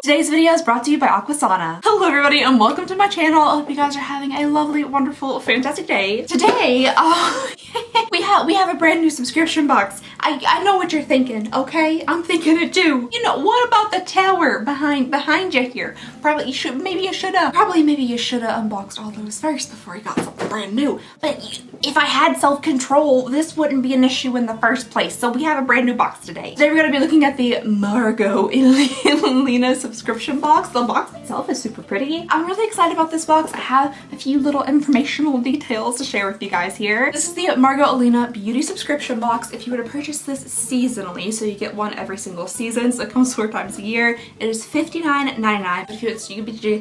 Today's video is brought to you by Aquasana. Hello everybody and welcome to my channel. I hope you guys are having a lovely, wonderful, fantastic day. Today, we have a brand new subscription box. I know what you're thinking, okay? I'm thinking it too. You know, what about the tower behind you here? Maybe you should have unboxed all those first before you got something brand new. But if I had self-control, this wouldn't be an issue in the first place. So we have a brand new box today. Today we're gonna be looking at the Margot Elena subscription box. The box itself is super pretty. I'm really excited about this box. I have a few little informational details to share with you guys here. This is the Margot Elena beauty subscription box. If you were to purchase this seasonally, so you get one every single season, so it comes 4 times a year, it is $59.99.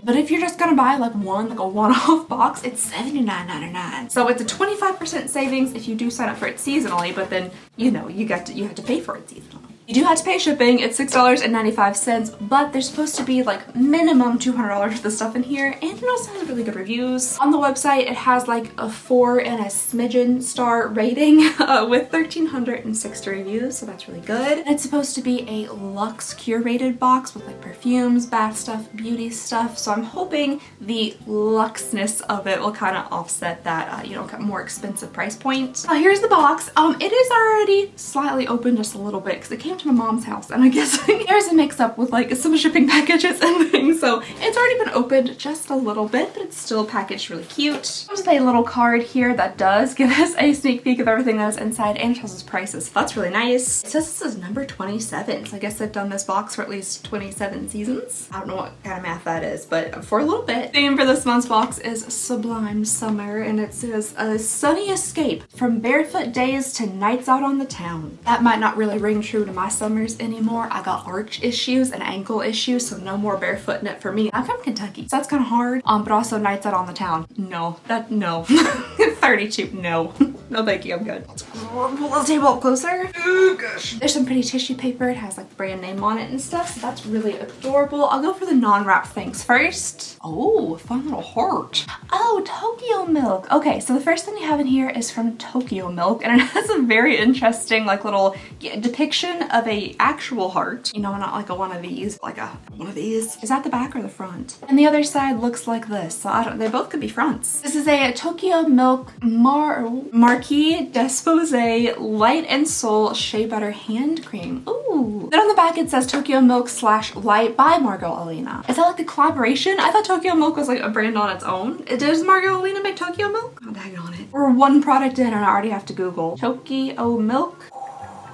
But if you're just gonna buy like a one-off box, it's $79.99. So it's a 25% savings if you do sign up for it seasonally, but then you know you have to pay for it seasonally. You do have to pay shipping. It's $6.95, but there's supposed to be like minimum $200 for the stuff in here, and it also has really good reviews. On the website, it has like a 4 and a smidgen star rating with 1,360 reviews, so that's really good. And it's supposed to be a luxe curated box with like perfumes, bath stuff, beauty stuff, so I'm hoping the luxeness of it will kind of offset that, more expensive price point. Here's the box. It is already slightly open just a little bit because it came to my mom's house, and I'm guessing there's a mix-up with like some shipping packages and things, so it's already been opened just a little bit, but it's still packaged really cute. There's a little card here that does give us a sneak peek of everything that's inside, and it tells us prices, so that's really nice. It says this is number 27, so I guess they've done this box for at least 27 seasons. I don't know what kind of math that is, but for a little bit. The theme for this month's box is Sublime Summer, and it says a sunny escape from barefoot days to nights out on the town. That might not really ring true to my summers anymore. I got arch issues and ankle issues, so no more barefoot in it for me. I'm from Kentucky, so that's kind of hard. But also nights out on the town. No. 32, no. No thank you, I'm good. Let's pull the table up closer. Oh gosh. There's some pretty tissue paper. It has like the brand name on it and stuff, so that's really adorable. I'll go for the non-wrap things first. Oh, fun little heart. Oh, Tokyo Milk. Okay, so the first thing we have in here is from Tokyo Milk, and it has a very interesting like little depiction of a actual heart. You know, not like a one of these, like a one of these. Is that the back or the front? And the other side looks like this, so they both could be fronts. This is a Tokyo Milk Marquis d'Exposé Light and Soul Shea Butter Hand Cream. Ooh. Then on the back it says Tokyo Milk / Light by Margot Elena. Is that like a collaboration? I thought Tokyo Milk was like a brand on its own. Does Margot Elena make Tokyo Milk? Oh, dang on it. We're one product in and I already have to Google. Tokyo Milk?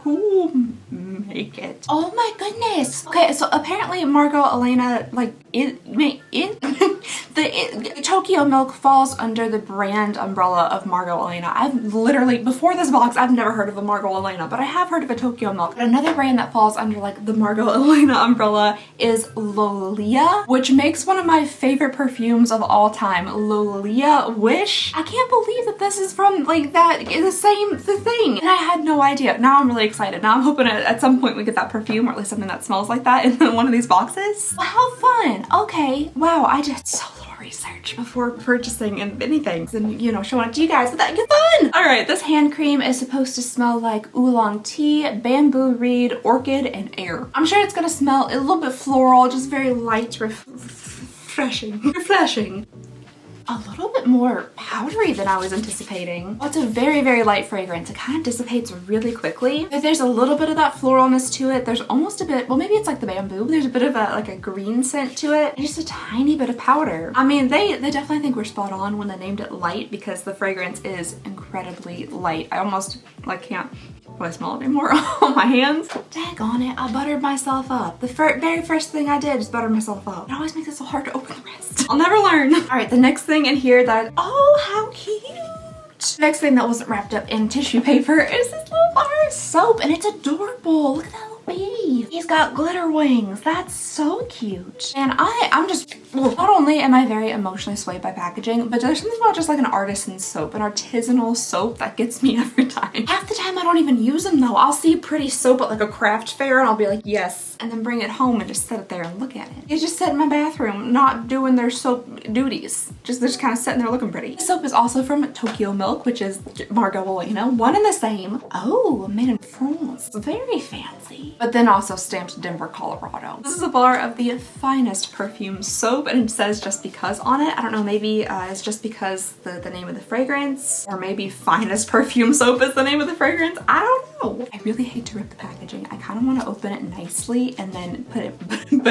Who make it? Oh my goodness. Okay, so apparently Margot Elena, like, the Tokyo Milk falls under the brand umbrella of Margot Elena. I've literally, before this box, I've never heard of a Margot Elena, but I have heard of a Tokyo Milk. But another brand that falls under like the Margot Elena umbrella is Lolia, which makes one of my favorite perfumes of all time, Lolia Wish. I can't believe that this is from like the thing. And I had no idea. Now I'm really excited. Now I'm hoping at some point we get that perfume, or at least something that smells like that in one of these boxes. Well, how fun. Okay, wow, I did so little research before purchasing anything and showing it to you guys, but that gets fun. All right, this hand cream is supposed to smell like oolong tea, bamboo reed, orchid, and air. I'm sure it's gonna smell a little bit floral, just very light, refreshing. A little bit more powdery than I was anticipating. Well, it's a very, very light fragrance. It kind of dissipates really quickly. There's a little bit of that floralness to it. There's almost a bit, well, maybe it's like the bamboo, but there's a bit of a green scent to it. And just a tiny bit of powder. I mean, they definitely think we're spot on when they named it light, because the fragrance is incredibly light. I almost like can't really smell it anymore on my hands. Daggone it, I buttered myself up. The very first thing I did is butter myself up. It always makes it so hard to open the rest. I'll never learn. All right, the next thing in here oh, how cute. Next thing that wasn't wrapped up in tissue paper is this little bar of soap, and it's adorable. Look at that little baby. He's got glitter wings. That's so cute. And I'm just, not only am I very emotionally swayed by packaging, but there's something about just like an artisan soap, an artisanal soap that gets me every time. Half the time I don't even use them though. I'll see pretty soap at like a craft fair and I'll be like, yes, and then bring it home and just set it there and look at it. You just sit in my bathroom, not doing their soap duties. They're just kind of sitting there looking pretty. This soap is also from Tokyo Milk, which is Margot Elena, one and the same. Oh, made in France. Very fancy. but then also stamped Denver, Colorado. This is a bar of the finest perfume soap, and it says Just Because on it. I don't know, maybe it's just because the name of the fragrance, or maybe finest perfume soap is the name of the fragrance. I don't know. I really hate to rip the packaging. I kind of want to open it nicely and then put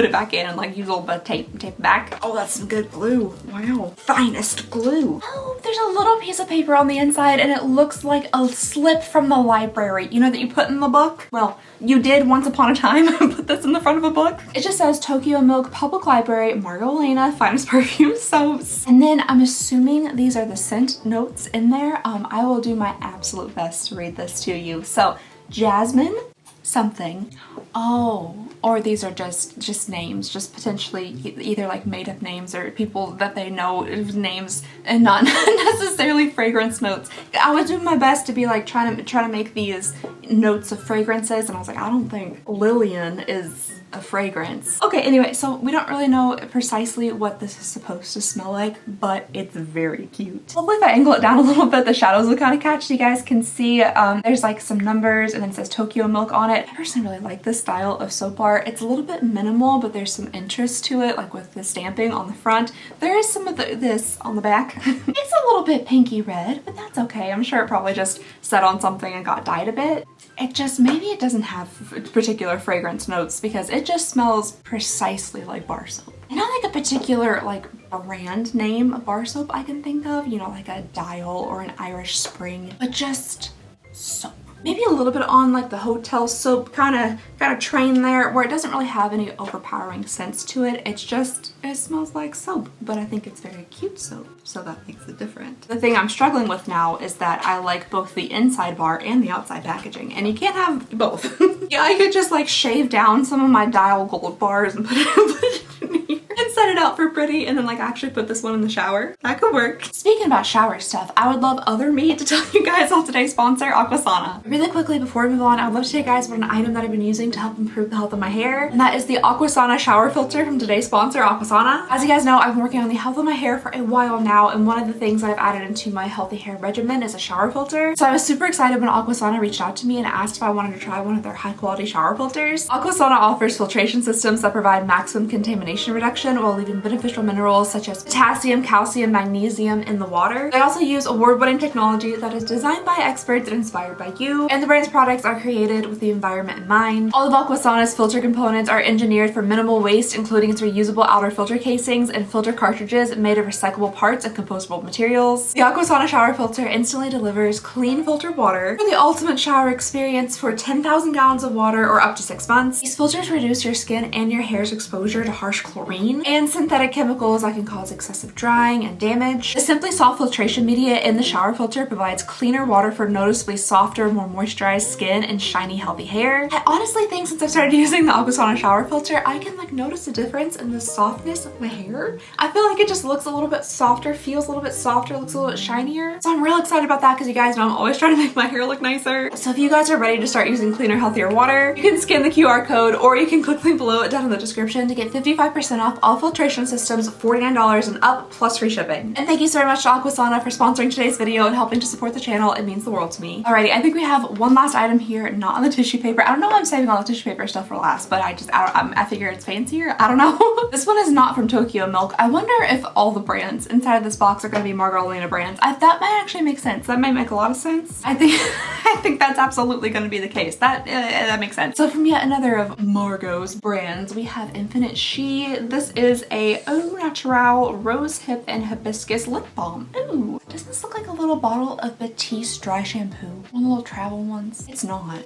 it back in and like use a little bit of tape it back. Oh, that's some good glue. Wow. Finest glue. Oh, there's a little piece of paper on the inside and it looks like a slip from the library. You know, that you put in the book? Well, you did once upon a time put this in the front of a book. It just says Tokyo Milk Public Library, Margot Elena, finest perfume soaps. And then I'm assuming these are the scent notes in there. I will do my absolute best to read this to you. So, jasmine, something. Oh, or these are just names, just potentially either like made up names or people that they know names and not necessarily fragrance notes. I was doing my best to be like trying to make these notes of fragrances, and I was like, I don't think Lillian is a fragrance. Okay, anyway, so we don't really know precisely what this is supposed to smell like, but it's very cute. Hopefully if I angle it down a little bit, the shadows will kind of catch. You guys can see there's like some numbers and then it says Tokyo Milk on it. I personally really like this style of soap bar. It's a little bit minimal, but there's some interest to it, like with the stamping on the front. There is some of this on the back. It's a little bit pinky red, but that's okay. I'm sure it probably just set on something and got dyed a bit. It just, maybe it doesn't have particular fragrance notes because it just smells precisely like bar soap. Not like a particular like brand name of bar soap I can think of, you know, like a Dial or an Irish Spring, but just soap. Maybe a little bit on like the hotel soap kind of train there, where it doesn't really have any overpowering scents to it. It's just, it smells like soap, but I think it's very cute soap, so that makes it different. The thing I'm struggling with now is that I like both the inside bar and the outside packaging, and you can't have both. Yeah, I could just like shave down some of my Dial gold bars and put it in here and set it out for pretty, and then like actually put this one in the shower. That could work. Speaking about shower stuff, I would love other me to tell you guys about today's sponsor, Aquasana. Really quickly before we move on, I'd love to tell you guys about an item that I've been using to help improve the health of my hair, and that is the Aquasana shower filter from today's sponsor, Aquasana. As you guys know, I've been working on the health of my hair for a while now, and one of the things that I've added into my healthy hair regimen is a shower filter. So I was super excited when Aquasana reached out to me and asked if I wanted to try one of their high quality shower filters. Aquasana offers filtration systems that provide maximum contamination reduction while leaving beneficial minerals such as potassium, calcium, magnesium in the water. They also use award-winning technology that is designed by experts and inspired by you, and the brand's products are created with the environment in mind. All of Aquasana's filter components are engineered for minimal waste, including its reusable outer filter casings and filter cartridges made of recyclable parts and compostable materials. The Aquasana shower filter instantly delivers clean filtered water for the ultimate shower experience for 10,000 gallons of water or up to 6 months. These filters reduce your skin and your hair's exposure to harsh chlorine and synthetic chemicals that can cause excessive drying and damage. The Simply Soft filtration media in the shower filter provides cleaner water for noticeably softer, more moisturized skin and shiny, healthy hair. I honestly think since I've started using the Aquasana shower filter, I can like notice a difference in the softness of my hair. I feel like it just looks a little bit softer, feels a little bit softer, looks a little bit shinier. So I'm real excited about that because you guys know I'm always trying to make my hair look nicer. So if you guys are ready to start using cleaner, healthier water, you can scan the QR code or you can click link below it down in the description to get 55% off all filtration systems, $49 and up, plus free shipping. And thank you so very much to Aquasana for sponsoring today's video and helping to support the channel. It means the world to me. Alrighty, I think we have one last item here, not on the tissue paper. I don't know why I'm saving all the tissue paper stuff for last, but I figure it's fancier. I don't know. This one is not from Tokyo Milk. I wonder if all the brands inside of this box are going to be Margot Elena brands. That might actually make sense. That might make a lot of sense. I think that's absolutely going to be the case. That makes sense. So from yet another of Margot's brands, we have Infinite She. This is a Eau Naturelle Rose Hip and Hibiscus Lip Balm. Ooh, does this look like a little bottle of Batiste dry shampoo? One of the little travel ones? It's not.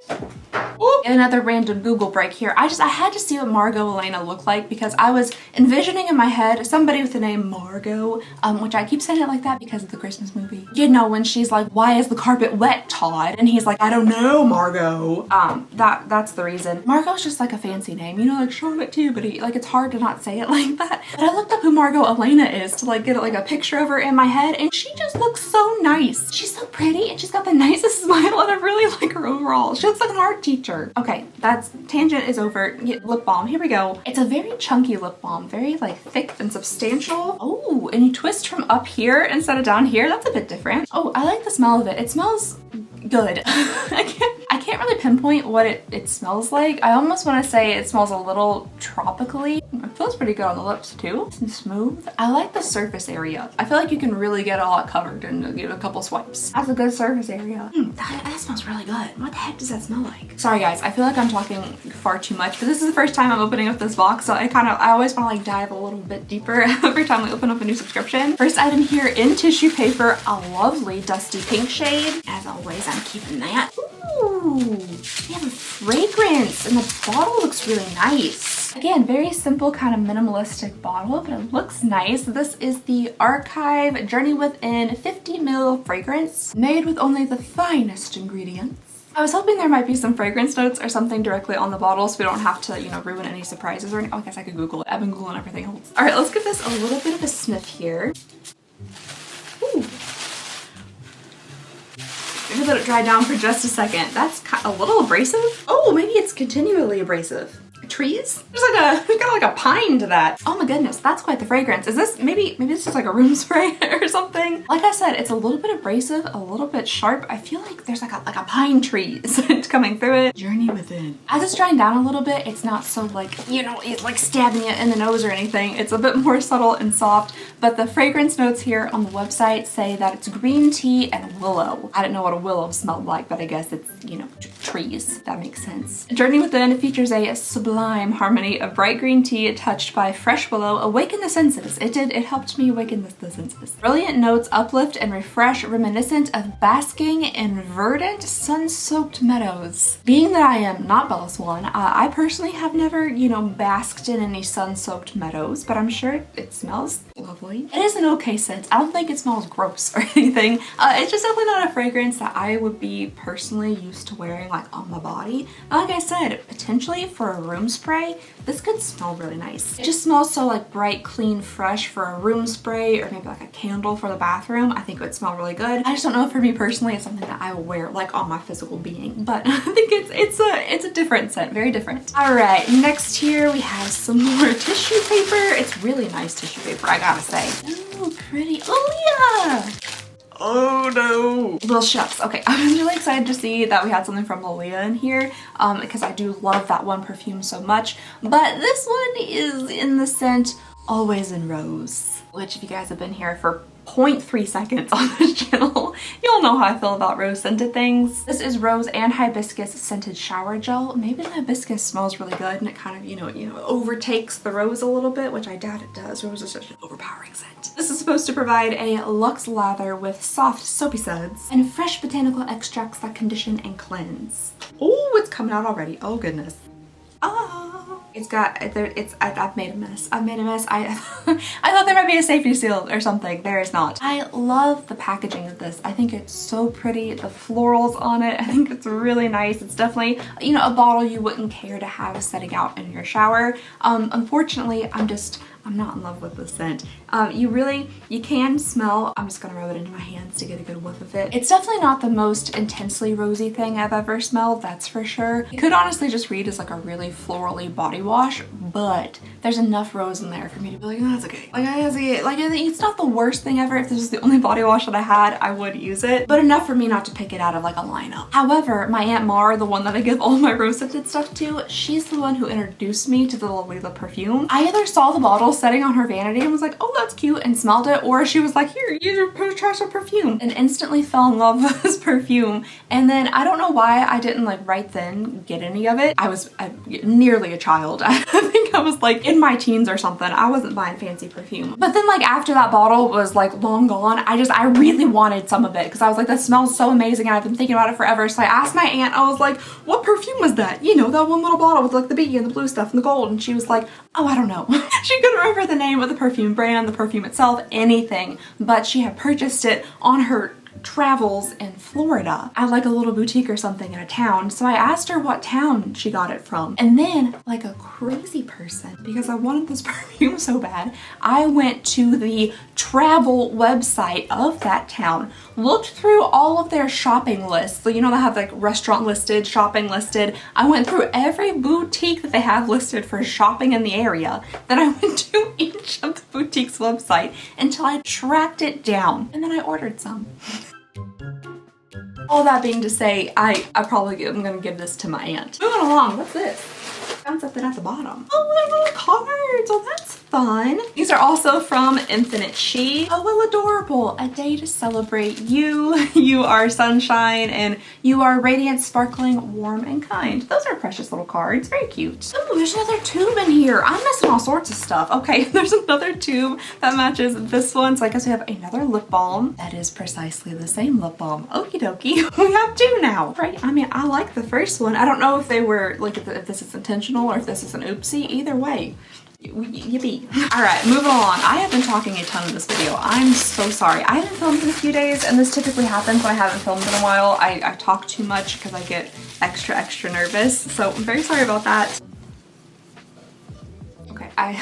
Ooh. Another random Google break here. I had to see what Margot Elena looked like because I was envisioning in my head somebody with the name Margot, which I keep saying it like that because of the Christmas movie. You know, when she's like, "Why is the carpet wet, Todd?" And he's like, "I don't know, Margot." That's the reason. Margot's just like a fancy name, you know, like Charlotte Tilbury. Like it's hard to not say it like that. But I looked up who Margot Elena is to like get like a picture of her in my head, and she just looks so nice. She's so pretty and she's got the nicest smile, and I really like her overall. She looks like an art teacher. Okay, that's tangent is over. Lip balm, here we go. It's a very chunky lip balm, very like thick and substantial. Oh, and you twist from up here instead of down here. That's a bit different. Oh, I like the smell of it. It smells good. I can't really pinpoint what it smells like. I almost want to say it smells a little tropically. It feels pretty good on the lips too. It's smooth. I like the surface area. I feel like you can really get all that covered in a couple swipes. That's a good surface area. That smells really good. What the heck does that smell like? Sorry guys, I feel like I'm talking far too much, but this is the first time I'm opening up this box, so I always want to like dive a little bit deeper every time we open up a new subscription. First item here in tissue paper, a lovely dusty pink shade. As always, I'm keeping that. Ooh, we have a fragrance and the bottle looks really nice. Again, very simple kind of minimalistic bottle, but it looks nice. This is the Archive Journey Within 50 ml fragrance, made with only the finest ingredients. I was hoping there might be some fragrance notes or something directly on the bottle so we don't have to, you know, ruin any surprises or anything. Oh, I guess I could Google it. I've been Googling everything else. All right, let's give this a little bit of a sniff here. Ooh. Maybe let it dry down for just a second. That's a little abrasive. Oh, maybe it's continually abrasive. Trees? There's got like a pine to that. Oh my goodness, that's quite the fragrance. Is this, maybe this is like a room spray or something? Like I said, it's a little bit abrasive, a little bit sharp. I feel like there's like a pine tree scent coming through it. Journey Within. As it's drying down a little bit, it's not so like, you know, it's like stabbing you in the nose or anything. It's a bit more subtle and soft, but the fragrance notes here on the website say that it's green tea and willow. I didn't know what a willow smelled like, but I guess it's, you know, trees. That makes sense. Journey Within features a sublime harmony of bright green tea touched by fresh willow. Awaken the senses. It helped me awaken the senses. Brilliant notes uplift and refresh, reminiscent of basking in verdant, sun-soaked meadows. Being that I am not Bella Swan, I personally have never, you know, basked in any sun-soaked meadows, but I'm sure it smells lovely. It is an okay scent. I don't think it smells gross or anything. It's just definitely not a fragrance that I would be personally used to wearing like on my body. Like I said, potentially for a room spray, this could smell really nice. It just smells so like bright, clean, fresh for a room spray or maybe like a candle for the bathroom. I think it would smell really good. I just don't know if for me personally it's something that I will wear like on my physical being, but I think it's a different scent, very different. All right, next here we have some more tissue paper. It's really nice tissue paper, I gotta say. Oh, pretty. Oh yeah! Oh no. Well, shucks. Okay, I was really excited to see that we had something from Luxe in here because I do love that one perfume so much. But this one is in the scent Always in Rose, which if you guys have been here for 0.3 seconds on this channel, you'll know how I feel about rose scented things. This is rose and hibiscus scented shower gel. Maybe the hibiscus smells really good and it kind of, you know, overtakes the rose a little bit, which I doubt it does. Rose is such an overpowering scent. This is supposed to provide a luxe lather with soft soapy suds and fresh botanical extracts that condition and cleanse. Oh, it's coming out already. Oh goodness. Ah. I've made a mess. I've made a mess. I thought there might be a safety seal or something. There is not. I love the packaging of this. I think it's so pretty. The florals on it, I think it's really nice. It's definitely, you know, a bottle you wouldn't care to have setting out in your shower. Unfortunately, I'm not in love with the scent. You can smell, I'm just gonna rub it into my hands to get a good whiff of it. It's definitely not the most intensely rosy thing I've ever smelled, that's for sure. It could honestly just read as like a really florally body wash, but there's enough rose in there for me to be like, oh, that's okay. Like it's not the worst thing ever. If this was the only body wash that I had, I would use it, but enough for me not to pick it out of like a lineup. However, my Aunt Mar, the one that I give all my rose scented stuff to, she's the one who introduced me to the Luxe perfume. I either saw the bottle setting on her vanity and was like, oh, that's cute, and smelled it, or she was like, here, use your trash of perfume, and instantly fell in love with this perfume. And then I don't know why I didn't like right then get any of it. I was nearly a child. I think I was like in my teens or something. I wasn't buying fancy perfume. But then like after that bottle was like long gone, I really wanted some of it because I was like, that smells so amazing and I've been thinking about it forever. So I asked my aunt, I was like, what perfume was that? You know, that one little bottle with like the bee and the blue stuff and the gold. And she was like, oh, I don't know. She couldn't remember the name of the perfume brand, the perfume itself, anything, but she had purchased it on her travels in Florida at like a little boutique or something in a town. So I asked her what town she got it from. And then, like a crazy person, because I wanted this perfume so bad, I went to the travel website of that town, looked through all of their shopping lists. So you know they have like restaurant listed, shopping listed. I went through every boutique that they have listed for shopping in the area. Then I went to each of the boutique's website until I tracked it down. And then I ordered some. All that being to say, I'm gonna give this to my aunt. Moving along, what's this? Found something at the bottom. Oh, they're little cards. Oh, that's fun. These are also from Infinite She. Oh, well, adorable. A day to celebrate you. You are sunshine and you are radiant, sparkling, warm, and kind. Those are precious little cards. Very cute. Oh, there's another tube in here. I'm missing all sorts of stuff. Okay, there's another tube that matches this one. So I guess we have another lip balm that is precisely the same lip balm. Okie dokie. We have two now. Right? I mean, I like the first one. I don't know if they were, like, if this is intentional or if this is an oopsie. Either way, yippee. All right, moving on. I have been talking a ton in this video. I'm so sorry. I haven't filmed in a few days, and this typically happens when I haven't filmed in a while. I talk too much because I get extra nervous, so I'm very sorry about that. Okay, I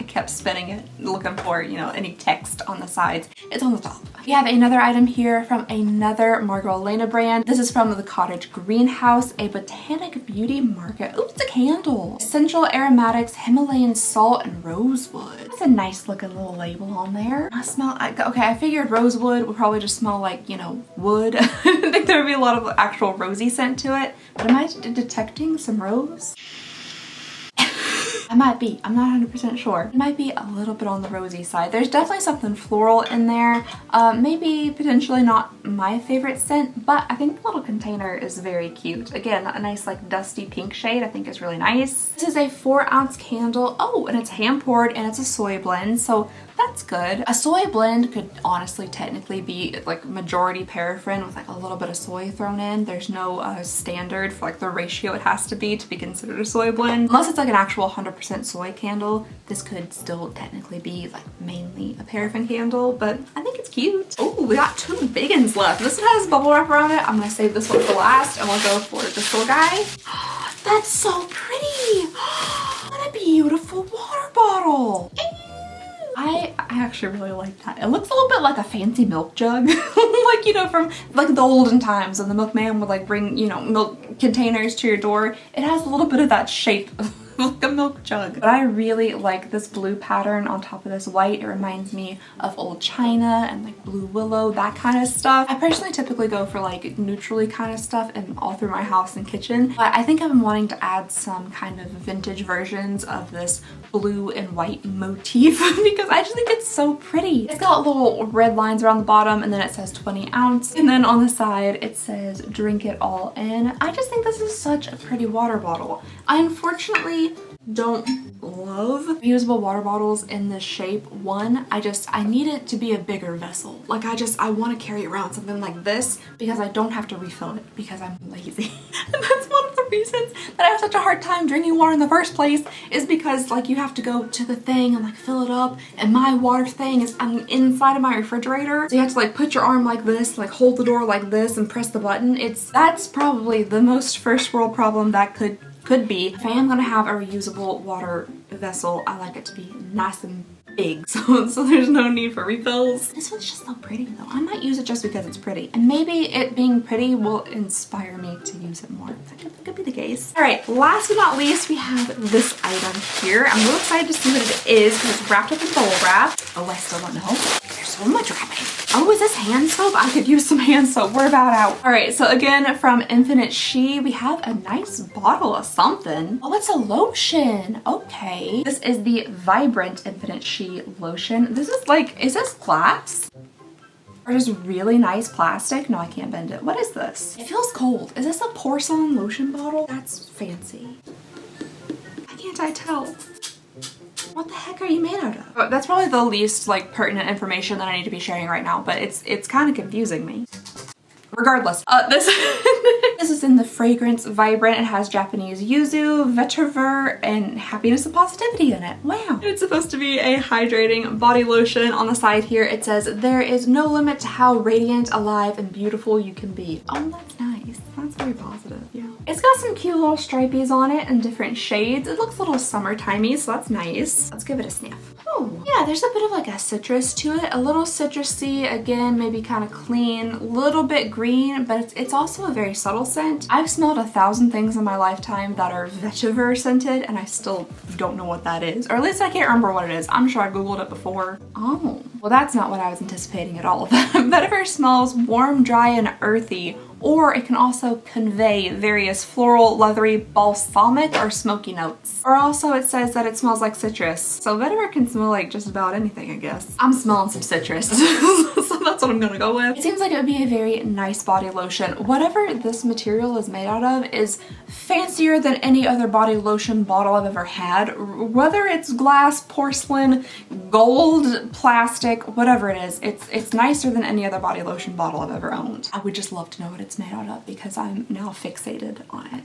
kept spinning it, looking for, you know, any text on the sides. It's on the top. We have another item here from another Margot Elena brand. This is from the Cottage Greenhouse, a botanic beauty market. Oh, it's a candle. Essential aromatics, Himalayan salt, and rosewood. That's a nice looking little label on there. Okay, I figured rosewood would probably just smell like, you know, wood. I didn't think there would be a lot of actual rosy scent to it. But am I detecting some rose? I might be. I'm not 100% sure. It might be a little bit on the rosy side. There's definitely something floral in there. Maybe potentially not my favorite scent, but I think the little container is very cute. Again, a nice like dusty pink shade I think is really nice. This is a 4-ounce candle. Oh, and it's hand poured and it's a soy blend. So that's good. A soy blend could honestly technically be like majority paraffin with like a little bit of soy thrown in. There's no standard for like the ratio it has to be considered a soy blend. Unless it's like an actual 100% soy candle, this could still technically be like mainly a paraffin candle, but I think it's cute. Oh, we got two big ones left. This one has bubble wrap around it. I'm gonna save this one for last and we'll go for this little guy. That's so pretty. What a beautiful water bottle. I actually really like that. It looks a little bit like a fancy milk jug. Like, you know, from like the olden times when the milkman would like bring, you know, milk containers to your door. It has a little bit of that shape like a milk jug. But I really like this blue pattern on top of this white. It reminds me of old china and like blue willow, that kind of stuff. I personally typically go for like neutrally kind of stuff and all through my house and kitchen. But I think I've been wanting to add some kind of vintage versions of this blue and white motif because I just think it's so pretty. It's got little red lines around the bottom and then it says 20 ounce. And then on the side it says drink it all in. I just think this is such a pretty water bottle. I unfortunately don't love reusable water bottles in this shape. One, I need it to be a bigger vessel. Like I want to carry around something like this because I don't have to refill it because I'm lazy. And that's one of the reasons that I have such a hard time drinking water in the first place is because like you have to go to the thing and like fill it up and my water thing is inside of my refrigerator. So you have to like put your arm like this, like hold the door like this and press the button. That's probably the most first world problem that could be. If I am gonna have a reusable water vessel, I like it to be nice and big, so there's no need for refills. This one's just so pretty though. I might use it just because it's pretty. And maybe it being pretty will inspire me to use it more. That could be the case. All right, last but not least, we have this item here. I'm really excited to see what it is because it's wrapped up in bubble wrap. Oh, I still don't know. There's so much wrapping. Oh, is this hand soap? I could use some hand soap. We're about out. All right, so again, from Infinite She, we have a nice bottle of something. Oh, it's a lotion. Okay. This is the Vibrant Infinite She lotion. This is like, is this glass? Or just really nice plastic? No, I can't bend it. What is this? It feels cold. Is this a porcelain lotion bottle? That's fancy. Why can't I tell? What the heck are you made out of? Oh, that's probably the least like pertinent information that I need to be sharing right now, but it's kind of confusing me. Regardless, this is in the fragrance Vibrant. It has Japanese yuzu, vetiver, and happiness and positivity in it. Wow. It's supposed to be a hydrating body lotion. On the side here, it says, there is no limit to how radiant, alive, and beautiful you can be. Oh, that's nice. That's very positive, yeah. It's got some cute little stripies on it in different shades. It looks a little summertimey, so that's nice. Let's give it a sniff. Oh, yeah, there's a bit of like a citrus to it. A little citrusy, again, maybe kind of clean, a little bit green, but it's also a very subtle scent. I've smelled 1,000 things in my lifetime that are vetiver scented, and I still don't know what that is. Or at least I can't remember what it is. I'm sure I Googled it before. Oh, well, that's not what I was anticipating at all. Vetiver smells warm, dry, and earthy, or it can also convey various floral, leathery, balsamic, or smoky notes. Or also it says that it smells like citrus. So vinegar can smell like just about anything, I guess. I'm smelling some citrus, so that's what I'm gonna go with. It seems like it would be a very nice body lotion. Whatever this material is made out of is fancier than any other body lotion bottle I've ever had. Whether it's glass, porcelain, gold, plastic, whatever it is, it's nicer than any other body lotion bottle I've ever owned. I would just love to know what it's made out of because I'm now fixated on it.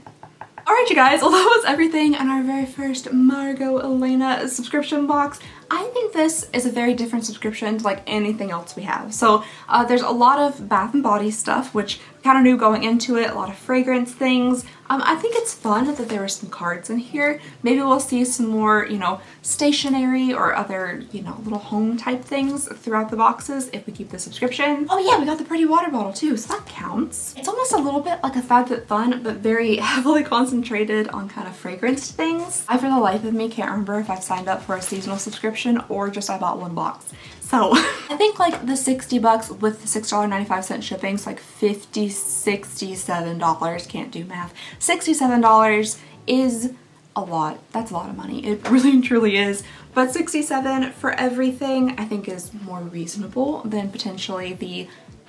Alright you guys, well that was everything in our very first Margot Elena subscription box. I think this is a very different subscription to like anything else we have. So there's a lot of Bath and Body stuff, which kind of knew going into it, a lot of fragrance things. I think it's fun that there were some cards in here. Maybe we'll see some more, you know, stationery or other, you know, little home type things throughout the boxes if we keep the subscription. Oh yeah, we got the pretty water bottle too, so that counts. It's almost a little bit like a FabFitFun, but very heavily concentrated on kind of fragranced things. I, for the life of me, can't remember if I've signed up for a seasonal subscription or just I bought one box. So I think like the 60 bucks with the $6.95 shipping, so like $67, can't do math. $67 is a lot. That's a lot of money. It really and truly is. But $67 for everything I think is more reasonable than potentially the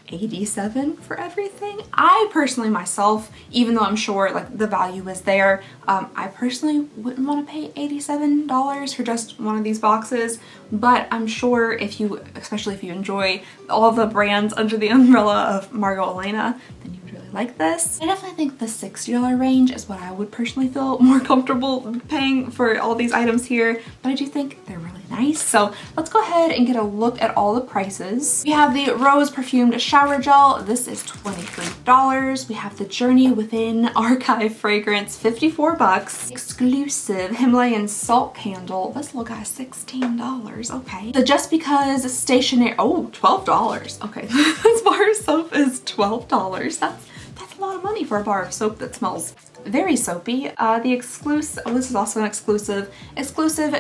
$87 for everything. I personally myself, even though I'm sure like the value is there, I personally wouldn't want to pay $87 for just one of these boxes, but I'm sure if you, especially if you enjoy all the brands under the umbrella of Margot Elena, then you would really like this. I definitely think the $60 range is what I would personally feel more comfortable paying for all these items here, but I do think they're really nice. So let's go ahead and get a look at all the prices. We have the Rose Perfumed Shower Gel. This is $23. We have the Journey Within Archive Fragrance, 54 bucks. Exclusive Himalayan Salt Candle. This little guy is $16. Okay. The Just Because Stationery, oh, $12. Okay. This bar of soap is $12. That's a lot of money for a bar of soap that smells very soapy. The exclusive, oh, this is also an exclusive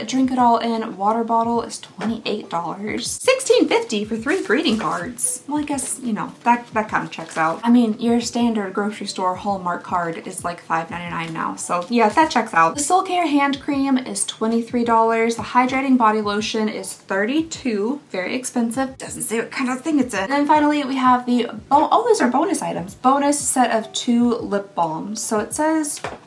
Drink It All In water bottle is $28. $16.50 for 3 greeting cards. Well, I guess, you know, that kind of checks out. I mean, your standard grocery store Hallmark card is like $5.99 now, so yeah, that checks out. The Soul Care hand cream is $23. The hydrating body lotion is $32. Very expensive. Doesn't say what kind of thing it's in. And then finally we have the, oh, these are bonus items. Bonus set of 2 lip balms. So it says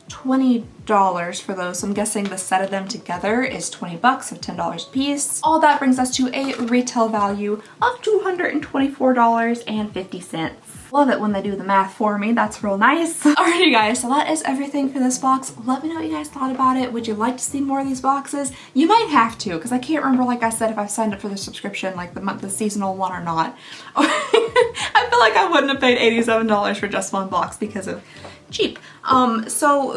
$20 for those. So I'm guessing the set of them together is 20 bucks, so $10 a piece. All that brings us to a retail value of $224.50. Love it when they do the math for me. That's real nice. Alrighty guys, so that is everything for this box. Let me know what you guys thought about it. Would you like to see more of these boxes? You might have to, because I can't remember, like I said, if I've signed up for the subscription, like the seasonal one or not. I feel like I wouldn't have paid $87 for just one box because of cheap. So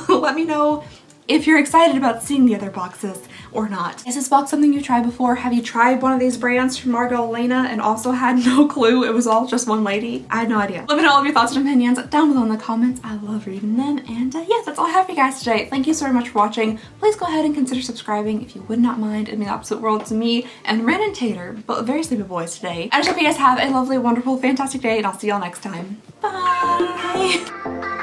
let me know if you're excited about seeing the other boxes or not. Is this box something you tried before? Have you tried one of these brands from Margot Elena and also had no clue it was all just one lady? I had no idea. Let me know all of your thoughts and opinions down below in the comments. I love reading them. And yeah, that's all I have for you guys today. Thank you so much for watching. Please go ahead and consider subscribing if you would not mind. It'd mean the absolute world to me and Ren and Tater, but very sleepy boys today. I just hope you guys have a lovely, wonderful, fantastic day, and I'll see y'all next time. Bye!